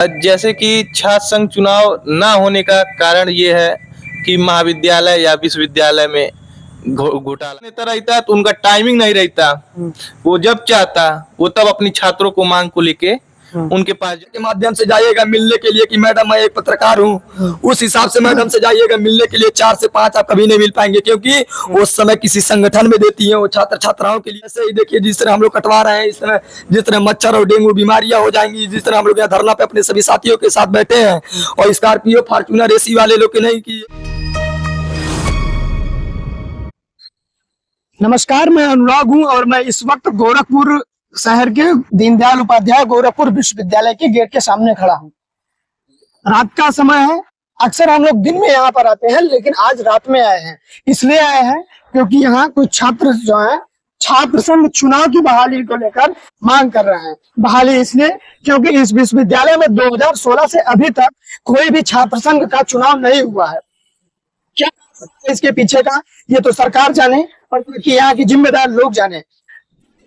जैसे कि छात्र संघ चुनाव ना होने का कारण ये है कि महाविद्यालय या विश्वविद्यालय में घोटाला नेता रहता तो उनका टाइमिंग नहीं रहता। वो जब चाहता वो तब अपनी छात्रों को मांग को लेके उनके पास के माध्यम से जाइएगा मिलने के लिए कि मैडम मैं एक पत्रकार हूँ, उस हिसाब से मैडम से जाइएगा मिलने के लिए 4 से 5 आप कभी नहीं मिल पाएंगे, क्योंकि उस समय किसी संगठन में देती है वो छात्र छात्राओं के लिए। ऐसे ही देखिए जिस तरह हम लोग कटवा रहे हैं, इस तरह जिस तरह मच्छर और डेंगू बीमारियां हो जाएंगी, जिस तरह हम लोग यहाँ धरना पे अपने सभी साथियों के साथ बैठे हैं और स्कॉर्पियो फॉर्च्यूनर एसी वाले लोग के नहीं किए। नमस्कार, मैं अनुराग हूं और मैं इस वक्त गोरखपुर शहर के दीनदयाल उपाध्याय गोरखपुर विश्वविद्यालय के गेट के सामने खड़ा हूं। रात का समय है। अक्सर हम लोग दिन में यहाँ पर आते हैं, लेकिन आज रात में आए हैं। इसलिए आए हैं क्योंकि यहाँ कुछ छात्र जो हैं छात्र संघ चुनाव की बहाली को लेकर मांग कर रहे हैं। बहाली इसलिए क्योंकि इस विश्वविद्यालय में 2016 से अभी तक कोई भी छात्र संघ का चुनाव नहीं हुआ है। क्या इसके पीछे का ये तो सरकार जाने और यहाँ के जिम्मेदार लोग जाने।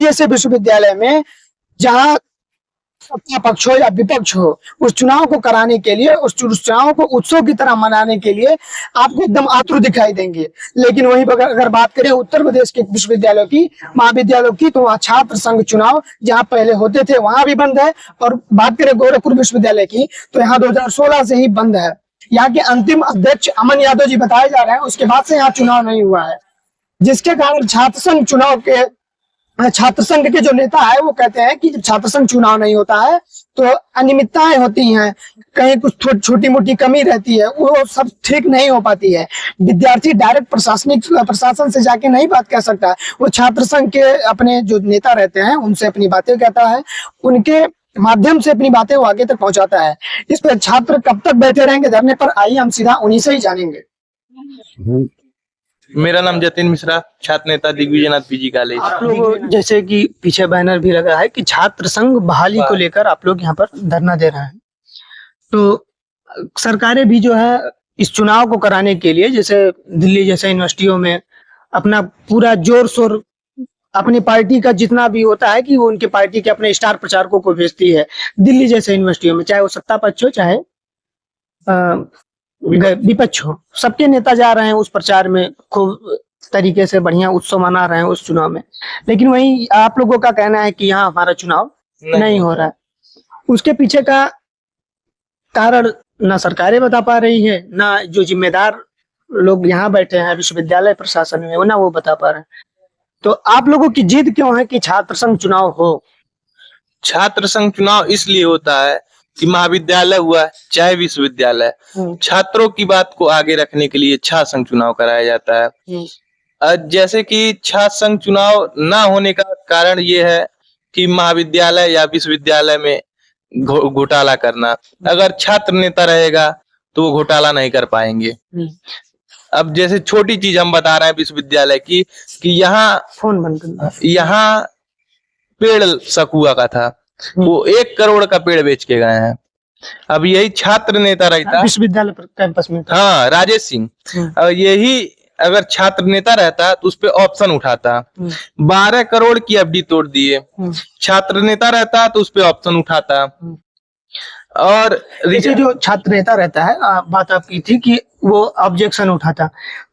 ऐसे विश्वविद्यालय में जहां सत्ता पक्ष हो या विपक्ष हो, उस चुनाव को कराने के लिए, उस चुनाव को उत्सव की तरह मनाने के लिए आपको एकदम आतुर दिखाई देंगे। लेकिन वहीं पर अगर बात करें उत्तर प्रदेश के विश्वविद्यालयों की, महाविद्यालयों की, तो वहाँ छात्र संघ चुनाव जहाँ पहले होते थे वहां भी बंद है। और बात करें गोरखपुर विश्वविद्यालय की, तो यहाँ 2016 से ही बंद है। यहाँ के अंतिम अध्यक्ष अमन यादव जी बताए जा रहे हैं, उसके बाद से यहाँ चुनाव नहीं हुआ है, जिसके कारण छात्र संघ चुनाव के छात्र संघ के जो नेता है वो कहते हैं कि जब छात्र संघ चुनाव नहीं होता है तो अनियमितताएं होती हैं, कहीं कुछ छोटी मोटी कमी रहती है, वो सब ठीक नहीं हो पाती है। विद्यार्थी डायरेक्ट प्रशासन से जाके नहीं बात कह सकता, वो छात्र संघ के अपने जो नेता रहते हैं उनसे अपनी बातें कहता है, उनके माध्यम से अपनी बातें वो आगे तक पहुंचाता है। इस पर छात्र कब तक बैठे रहेंगे धरने पर, आइए हम सीधा उन्हीं से ही जानेंगे। मेरा नाम जतिन मिश्रा, छात्र नेता दिग्विजयनाथ पीजी कॉलेज। आप लोग जैसे कि पीछे बैनर भी लगा है कि छात्र संघ बहाली को लेकर आप लोग यहाँ पर धरना दे रहे हैं, तो सरकारें भी जो है इस चुनाव को कराने के लिए, जैसे दिल्ली जैसे यूनिवर्सिटियों में अपना पूरा जोर शोर अपनी पार्टी का जितना भी होता है कि वो उनके पार्टी के अपने स्टार प्रचारकों को भेजती है। दिल्ली जैसे यूनिवर्सिटियों में चाहे वो सत्ता पक्ष हो चाहे विपक्ष हो, सबके नेता जा रहे हैं उस प्रचार में, खूब तरीके से बढ़िया उत्सव मना रहे हैं उस चुनाव में। लेकिन वहीं आप लोगों का कहना है कि यहाँ हमारा चुनाव नहीं हो रहा है। उसके पीछे का कारण ना सरकारें बता पा रही है, ना जो जिम्मेदार लोग यहाँ बैठे हैं विश्वविद्यालय प्रशासन में ना वो बता पा रहे हैं। तो आप लोगों की जिद क्यों है कि छात्र संघ चुनाव हो? छात्र संघ चुनाव इसलिए होता है कि महाविद्यालय हुआ चाहे विश्वविद्यालय, छात्रों की बात को आगे रखने के लिए छात्र संघ चुनाव कराया जाता है। जैसे कि छात्र संघ चुनाव ना होने का कारण ये है कि महाविद्यालय या विश्वविद्यालय में घोटाला करना। अगर छात्र नेता रहेगा तो वो घोटाला नहीं कर पाएंगे। अब जैसे छोटी चीज हम बता रहे हैं विश्वविद्यालय की, कि यहाँ पेड़ सकुआ का था, वो 1 करोड़ का पेड़ बेच के गए हैं। अब यही छात्र नेता रहता विश्वविद्यालय कैंपस में, हाँ राजेश सिंह, यही अगर छात्र नेता रहता तो उस पे ऑप्शन उठाता। 12 करोड़ की एफडी तोड़ दिए। छात्र नेता रहता तो उस पे ऑप्शन उठाता। और जो छात्र नेता रहता है, बात आप की थी कि वो ऑब्जेक्शन उठाता,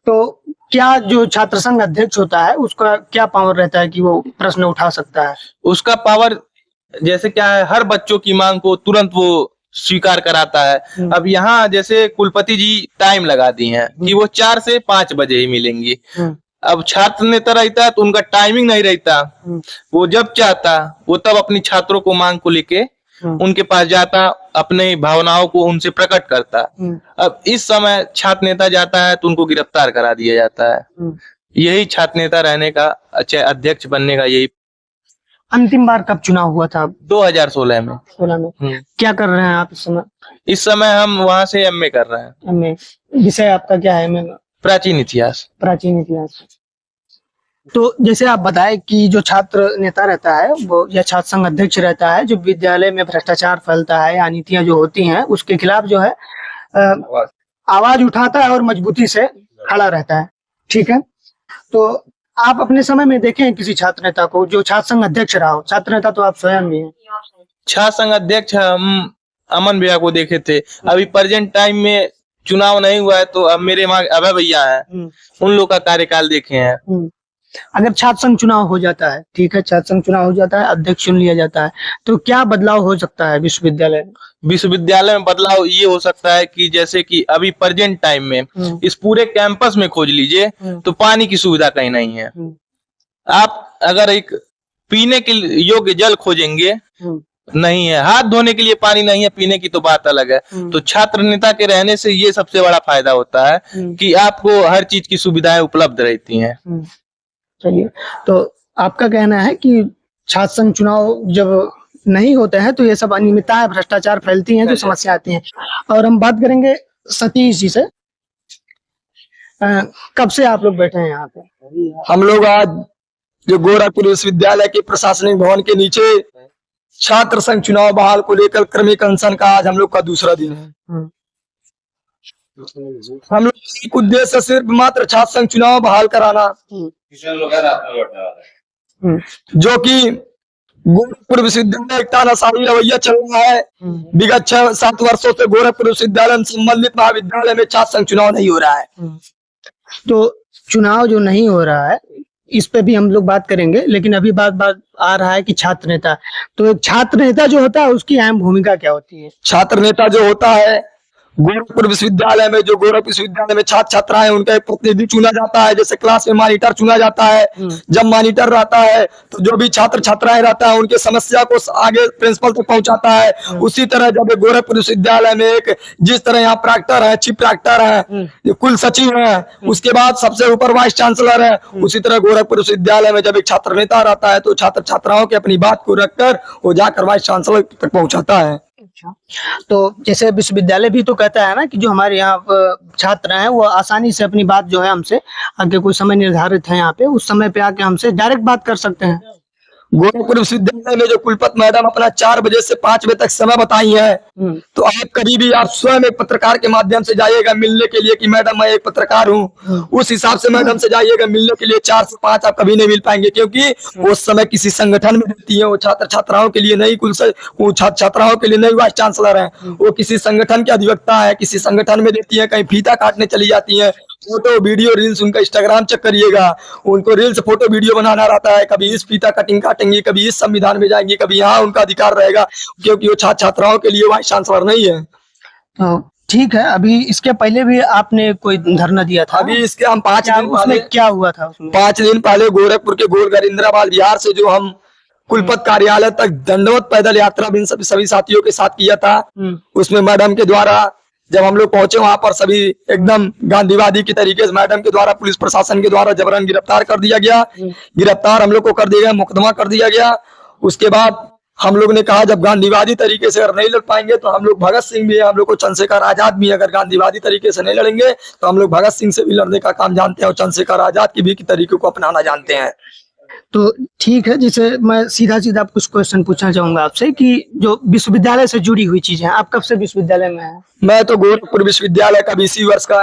तो क्या जो छात्र संघ अध्यक्ष होता है उसका क्या पावर रहता है कि वो प्रश्न उठा सकता है? उसका पावर जैसे क्या है, हर बच्चों की मांग को तुरंत वो स्वीकार कराता है। अब यहाँ जैसे कुलपति जी टाइम लगा दी हैं कि वो 4 से 5 बजे ही मिलेंगी। अब छात्र नेता रहता है तो उनका टाइमिंग नहीं रहता, वो जब चाहता वो तब अपनी छात्रों को मांग को लेके उनके पास जाता, अपने भावनाओं को उनसे प्रकट करता। अब इस समय छात्र नेता जाता है तो उनको गिरफ्तार करा दिया जाता है। यही छात्र नेता रहने का, अच्छा अध्यक्ष बनने का यही। अंतिम बार कब चुनाव हुआ था? 2016 में। 16 में। क्या कर रहे हैं आप इस समय? इस समय हम वहाँ से एमए कर रहे हैं। एमए विषय आपका क्या है? एमए प्राचीन इतिहास। प्राचीन इतिहास। तो जैसे आप बताएं कि जो छात्र नेता रहता है वो या छात्र संघ अध्यक्ष रहता है, जो विद्यालय में भ्रष्टाचार फैलता है या नीतियां जो होती हैं उसके खिलाफ जो है आवाज उठाता है और मजबूती से खड़ा रहता है, ठीक है। तो आप अपने समय में देखें किसी छात्र नेता को जो छात्र संघ अध्यक्ष रहा हो? छात्र नेता तो आप स्वयं भी हैं। छात्र संघ अध्यक्ष अमन भैया को देखे थे। अभी प्रेजेंट टाइम में चुनाव नहीं हुआ है तो अब मेरे वहाँ अभय भैया है, उन लोग का कार्यकाल देखे हैं। अगर छात्र संघ चुनाव हो जाता है, ठीक है, छात्र संघ चुनाव हो जाता है, अध्यक्ष चुन लिया जाता है, तो क्या बदलाव हो सकता है विश्वविद्यालय? विश्वविद्यालय में बदलाव ये हो सकता है कि जैसे कि अभी प्रेजेंट टाइम में इस पूरे कैंपस में खोज लीजिए तो पानी की सुविधा कहीं नहीं है। आप अगर एक पीने के योग्य जल खोजेंगे, नहीं है। हाथ धोने के लिए पानी नहीं है, पीने की तो बात अलग है। तो छात्र नेता के रहने से ये सबसे बड़ा फायदा होता है कि आपको हर चीज की सुविधाएं उपलब्ध रहती हैं। चलिए, तो आपका कहना है कि छात्र संघ चुनाव जब नहीं होते हैं तो ये सब अनियमितताएं, भ्रष्टाचार फैलती हैं, जो समस्या आती हैं। और हम बात करेंगे सतीश जी से। कब से आप लोग बैठे हैं यहाँ पे? हम लोग आज जो गोरखपुर विश्वविद्यालय के प्रशासनिक भवन के नीचे छात्र संघ चुनाव बहाल को लेकर क्रमिक अनशन का आज हम लोग का दूसरा दिन है। हम लोग एक उद्देश्य सिर्फ मात्र छात्र संघ चुनाव बहाल कराना, जो कि गोरखपुर विश्वविद्यालय एक तानाशाही रवैया चल रहा है। विगत 6-7 वर्षों से गोरखपुर विश्वविद्यालय संबंधित महाविद्यालय में छात्र संघ चुनाव नहीं हो रहा है। तो चुनाव जो नहीं हो रहा है इस पे भी हम लोग बात करेंगे, लेकिन अभी बात आ रहा है कि छात्र नेता। तो एक छात्र नेता जो होता है उसकी अहम भूमिका क्या होती है? छात्र नेता जो होता है गोरखपुर विश्वविद्यालय में, जो गोरखपुर विश्वविद्यालय में छात्र छात्राएं उनका एक प्रतिनिधि चुना जाता है। जैसे क्लास में मॉनिटर चुना जाता है, जब मॉनिटर रहता है तो जो भी छात्र छात्राएं रहता है उनके समस्या को आगे प्रिंसिपल तक पहुंचाता है। उसी तरह जब गोरखपुर विश्वविद्यालय में एक जिस तरह यहाँ प्राक्टर है, चीफ प्राक्टर है, कुल सचिव है, उसके बाद सबसे ऊपर वाइस चांसलर है, उसी तरह गोरखपुर विश्वविद्यालय में जब एक छात्र नेता रहता है तो छात्र छात्राओं की अपनी बात को रखकर वो जाकर वाइस चांसलर तक पहुंचाता है। तो जैसे विश्वविद्यालय भी तो कहता है ना कि जो हमारे यहाँ छात्र हैं वो आसानी से अपनी बात जो है हमसे, आगे कोई समय निर्धारित है यहाँ पे, उस समय पे आके हमसे डायरेक्ट बात कर सकते हैं। गोरखपुर विश्वविद्यालय में जो कुलपति मैडम अपना 4 बजे से 5 बजे तक समय बताई है, तो आप कभी भी आप स्वयं एक पत्रकार के माध्यम से जाइएगा मिलने के लिए कि मैडम मैं एक पत्रकार हूँ, उस हिसाब से मैडम से जाइएगा मिलने के लिए। 4 से 5 आप कभी नहीं मिल पाएंगे, क्योंकि वो समय किसी संगठन में देती है। वो छात्र छात्राओं के लिए नहीं, वो छात्र छात्राओं के लिए नहीं वाइस चांसलर है, वो किसी संगठन के अधिवक्ता है, किसी संगठन में देती है। कहीं फीता काटने चली जाती है, फोटो वीडियो रील्स, उनका इंस्टाग्राम चेक करिएगा, उनको रील्स फोटो वीडियो बनाना रहता है। कभी इस फीता कटिंग काटेंगे, कभी इस संविधान में जाएंगे, कभी यहाँ उनका अधिकार रहेगा, क्योंकि वो छात्र छात्राओं के लिए वाइस चांसलर नहीं है। तो ठीक है, अभी इसके पहले भी आपने कोई धरना दिया था? अभी इसके हम 5 दिन पहले, क्या हुआ था उसमें? 5 दिन पहले गोरखपुर के गोलघर इंदिराबाद बिहार से जो हम कुलपति कार्यालय तक दंडवत पैदल यात्रा भी सभी साथियों के साथ किया था। उसमें मैडम के द्वारा जब हम लोग पहुंचे वहां पर सभी एकदम गांधीवादी की तरीके से मैडम के द्वारा, पुलिस प्रशासन के द्वारा जबरन गिरफ्तार कर दिया गया। गिरफ्तार हम लोग को कर दिया गया, मुकदमा कर दिया गया। उसके बाद हम लोग ने कहा जब गांधीवादी तरीके से अगर नहीं लड़ पाएंगे तो हम लोग भगत सिंह भी है, हम लोग को चंद्रशेखर आजाद भी, अगर गांधीवादी तरीके से नहीं लड़ेंगे तो हम लोग भगत सिंह से भी लड़ने का काम जानते हैं और चंद्रशेखर आजाद की भी तरीकों को अपनाना जानते हैं। तो ठीक है, जैसे मैं सीधा सीधा कुछ क्वेश्चन पूछना चाहूंगा आपसे कि जो विश्वविद्यालय से जुड़ी हुई चीजें, आप कब से विश्वविद्यालय में हैं? मैं तो गोरखपुर विश्वविद्यालय का 20 वर्ष का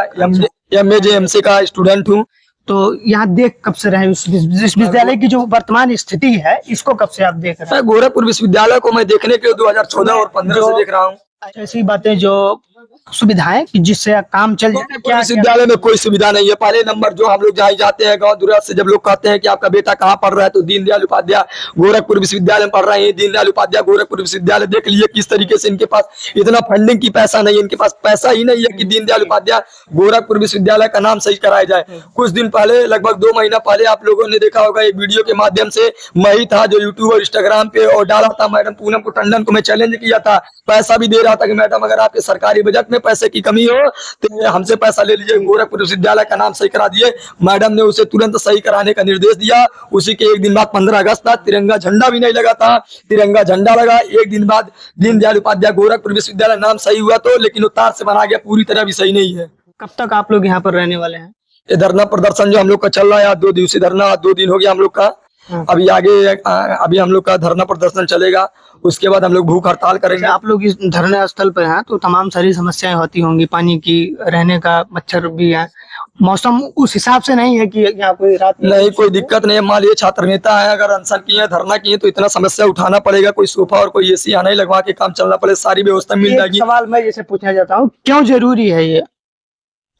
MA का स्टूडेंट हूँ। तो यहाँ देख कब से रहे विश्वविद्यालय की जो वर्तमान स्थिति है इसको कब से आप देख रहे हैं? गोरखपुर विश्वविद्यालय को मैं देखने के 2014 और 15 से देख रहा हूँ। ऐसी बातें जो सुविधाएं कि जिससे काम चल जाए। क्या विश्वविद्यालय में कोई सुविधा नहीं है। पहले नंबर जो हम लोग जहाँ जाते हैं गांव दूर से, जब लोग कहते हैं कि आपका बेटा कहाँ पढ़ रहा है, तो दीनदयाल उपाध्याय गोरखपुर विश्वविद्यालय में पढ़ रहे हैं। दीनदयाल उपाध्याय गोरखपुर विश्वविद्यालय देख लिए किस तरीके से इनके पास इतना फंडिंग की पैसा नहीं है, इनके पास पैसा ही नहीं है कि दीनदयाल उपाध्याय गोरखपुर विश्वविद्यालय का नाम सही कराया जाए। कुछ दिन पहले, लगभग 2 महीना पहले, आप लोगों ने देखा होगा एक वीडियो के माध्यम से, मैं ही था जो यूट्यूब और इंस्टाग्राम पे और डाला था। मैडम पूनम को टंडन को मैं चैलेंज किया था, पैसा भी दे रहा था कि मैडम अगर आपके सरकारी बजट में पैसे की कमी हो तो हमसे पैसा ले लीजिए, गोरखपुर विश्वविद्यालय का नाम सही करा दिए। मैडम ने उसे तुरंत सही कराने का निर्देश दिया। उसी के एक दिन बाद 15 अगस्त था, तिरंगा झंडा भी नहीं लगा था, तिरंगा झंडा लगा। एक दिन बाद दीनदयाल उपाध्याय गोरखपुर विश्वविद्यालय नाम सही हुआ तो, लेकिन वो तार से बना गया, पूरी तरह भी सही नहीं है। कब तक आप लोग यहाँ पर रहने वाले हैं? ये धरना प्रदर्शन जो हम लोग का चल रहा है, 2 दिवसीय धरना, 2 दिन हो गया हम लोग का। अभी आगे अभी हम लोग का धरना प्रदर्शन चलेगा, उसके बाद हम लोग भूख हड़ताल करेंगे। आप लोग इस धरने स्थल पर हैं तो तमाम सारी समस्याएं होती होंगी, पानी की, रहने का, मच्छर भी है, मौसम उस हिसाब से नहीं है कि यहाँ कोई रात नहीं, कोई दिक्कत नहीं है। मान लीजिए छात्र नेता है, अगर अनशन किए, धरना किए तो इतना समस्या उठाना पड़ेगा, कोई सोफा और कोई एसी यहाँ नहीं लगवा के काम चलना पड़े, सारी व्यवस्था मिल जाएगी। सवाल मैं जैसे पूछना चाहता हूँ, क्यों जरूरी है ये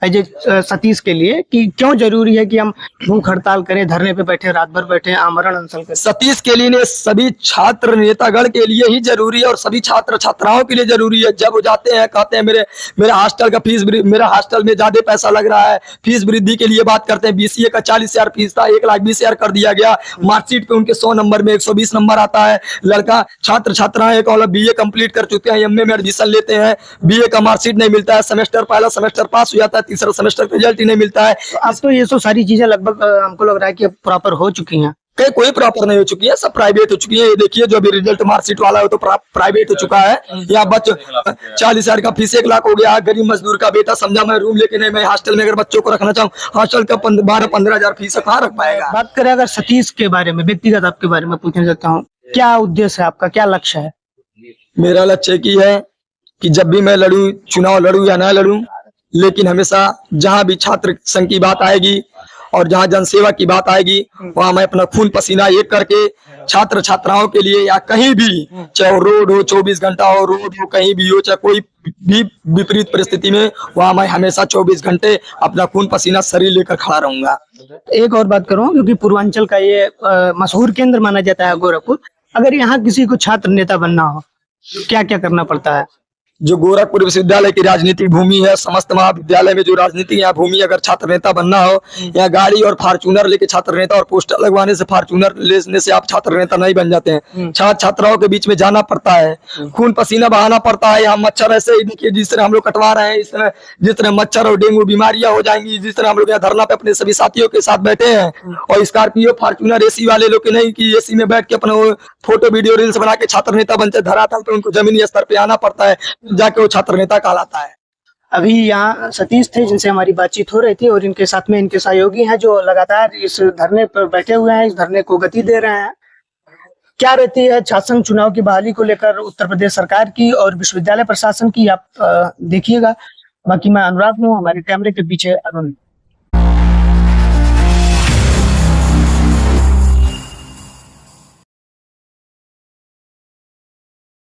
सतीश के लिए कि क्यों जरूरी है कि हम भूख हड़ताल करें, धरने पे बैठे, रात भर बैठे, आमरण अनशन करें? सतीश के लिए नहीं, सभी छात्र नेतागण के लिए ही जरूरी है और सभी छात्र छात्राओं के लिए जरूरी है। जब वो जाते हैं कहते हैं मेरे हॉस्टल का फीस, मेरा हॉस्टल में ज्यादा पैसा लग रहा है, फीस वृद्धि के लिए बात करते हैं। BCA का 40,000 फीस था, 1,20,000 कर दिया गया। मार्कशीट पे उनके 100 नंबर में 120 नंबर आता है। लड़का छात्र छात्राएं एक और BA कंप्लीट कर चुके हैं, MA में एडमिशन लेते हैं, BA का मार्कशीट नहीं मिलता है, सेमेस्टर पहला सेमेस्टर पास हो जाता है, तीसरा सेमेस्टर का रिजल्ट ही नहीं मिलता है। अब तो ये तो सारी चीजें लगभग हमको लग रहा है कि प्रॉपर हो चुकी हैं। कोई प्रॉपर नहीं हो चुकी है, सब प्राइवेट हो चुकी है। ये देखिए जो भी रिजल्ट मार्कशीट वाला है तो प्राइवेट हो चुका है। यहाँ बच्चों 40,000 का फीस 1 लाख हो गया। गरीब मजदूर का बेटा समझा मैं रूम लेके नहीं, मैं हॉस्टल में अगर बच्चों को रखना चाहूँ, हॉस्टल का 12-15 हजार फीस कहाँ रख पाएगा। बात करें अगर सतीश के बारे में, व्यक्तिगत आपके बारे में पूछना चाहता हूँ, क्या उद्देश्य है आपका, क्या लक्ष्य है? मेरा लक्ष्य की है कि जब भी मैं लड़ूं, चुनाव लड़ूं या ना लड़ूं, लेकिन हमेशा जहां भी छात्र संघ की बात आएगी और जहां जनसेवा की बात आएगी, वहां मैं अपना खून पसीना एक करके छात्र छात्राओं के लिए, या कहीं भी, चाहे रोड हो, 24 घंटा हो, रोड हो, कहीं भी हो, चाहे कोई भी विपरीत परिस्थिति में, वहां मैं हमेशा 24 घंटे अपना खून पसीना शरीर लेकर खड़ा रहूंगा। एक और बात करूं, क्योंकि पूर्वांचल का ये मशहूर केंद्र माना जाता है गोरखपुर, अगर यहाँ किसी को छात्र नेता बनना हो क्या क्या करना पड़ता है? जो गोरखपुर विश्वविद्यालय की राजनीतिक भूमि है, समस्त महाविद्यालय में जो राजनीतिक यहाँ भूमि, अगर छात्र नेता बनना हो, यहाँ गाड़ी और फार्चूनर लेके छात्र नेता, और पोस्टर लगवाने से, फार्चूनर लेने से आप छात्र नेता नहीं बन जाते हैं। छात्र छात्राओं के बीच में जाना पड़ता है, खून पसीना बहाना पड़ता है। यहाँ मच्छर ऐसे ही देखिए जिस तरह हम लोग कटवा रहे हैं, इस तरह जिस तरह मच्छर और डेंगू बीमारियां हो जाएंगी, जिस तरह हम लोग यहाँ धरना पे अपने सभी साथियों के साथ बैठे हैं, और स्कॉर्पियो फार्चूनर एसी वाले लोग के नहीं कि एसी में बैठ के अपना फोटो वीडियो रील्स बना के छात्र नेता बनते, धरातल पे उनको जमीनी स्तर पे आना पड़ता है, जाके वो छात्र नेता कहलाता है। अभी यहाँ सतीश थे जिनसे हमारी बातचीत हो रही थी, और इनके साथ में इनके सहयोगी हैं जो लगातार इस धरने पर बैठे हुए हैं, इस धरने को गति दे रहे हैं। क्या रहती है छात्र संघ चुनाव की बहाली को लेकर उत्तर प्रदेश सरकार की और विश्वविद्यालय प्रशासन की, आप देखिएगा। बाकी मैं अनुराग हूँ, हमारे कैमरे के पीछे अरुण।